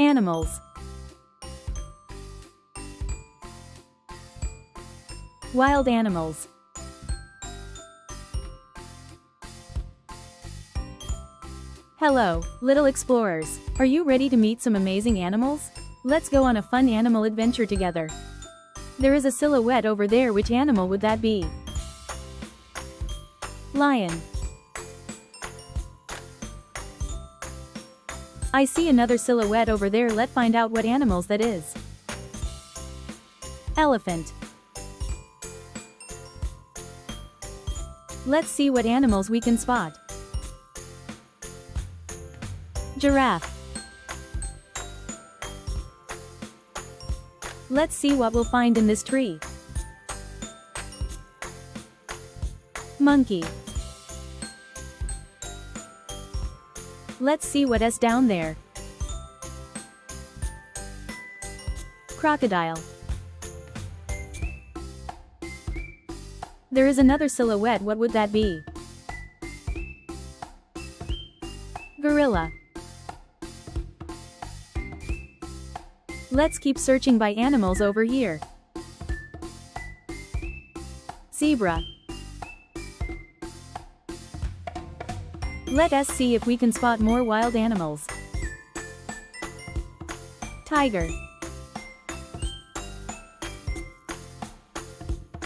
Animals. Wild animals. Hello, little explorers. Are you ready to meet some amazing animals? Let's go on a fun animal adventure together. There is a silhouette over there. Which animal would that be? Lion. I see another silhouette over there. Let's find out what animals that is. Elephant. Let's see what animals we can spot. Giraffe. Let's see what we'll find in this tree. Monkey. Let's see what is down there. Crocodile. There is another silhouette. What would that be? Gorilla. Let's keep searching by animals over here. Zebra. Let us see if we can spot more wild animals. Tiger.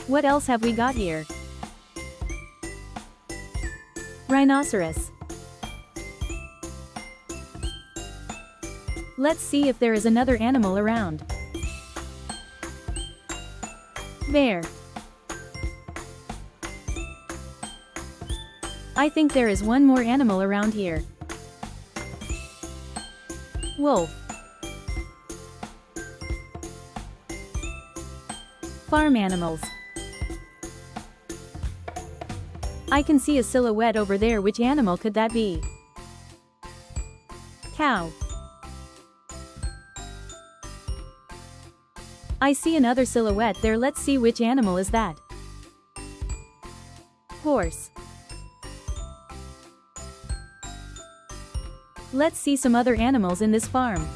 What else have we got here? Rhinoceros. Let's see if there is another animal around. Bear. I think there is one more animal around here. Wolf. Farm animals. I can see a silhouette over there. Which animal could that be? Cow. I see another silhouette there. Let's see which animal is that. Horse. Let's see some other animals in this farm.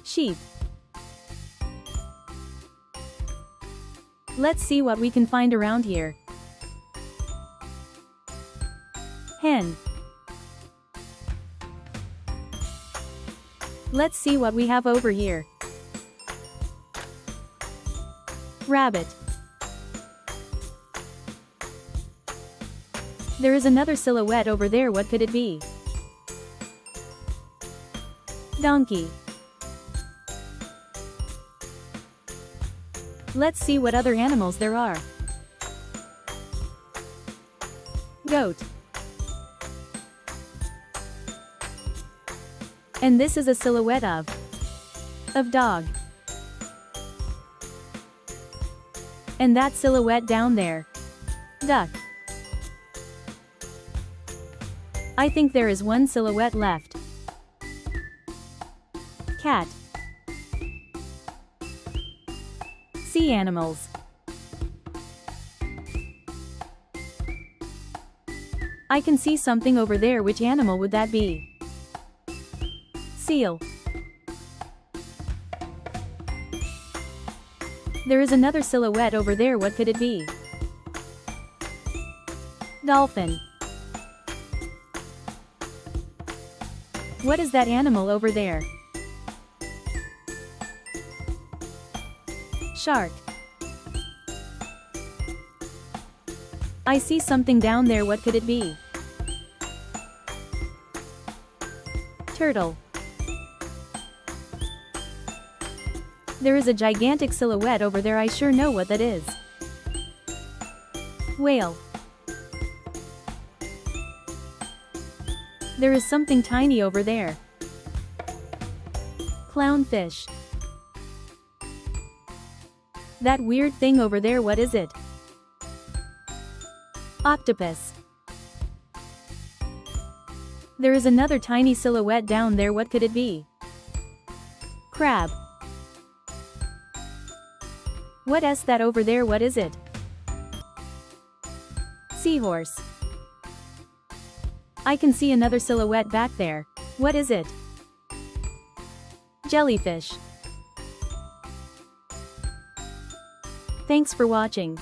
Sheep. Let's see what we can find around here. Hen. Let's see what we have over here. Rabbit. There is another silhouette over there. What could it be? Donkey. Let's see what other animals there are. Goat. And this is a silhouette of dog. And that silhouette down there. Duck. I think there is one silhouette left. Cat. Sea animals. I can see something over there. Which animal would that be? Seal. There is another silhouette over there. What could it be? Dolphin. What is that animal over there? Shark. I see something down there. What could it be? Turtle. There is a gigantic silhouette over there. I sure know what that is. Whale. There is something tiny over there. Clownfish. That weird thing over there, what is it? Octopus. There is another tiny silhouette down there. What could it be? Crab. What is that over there? What is it? Seahorse. I can see another silhouette back there. What is it? Jellyfish. Thanks for watching.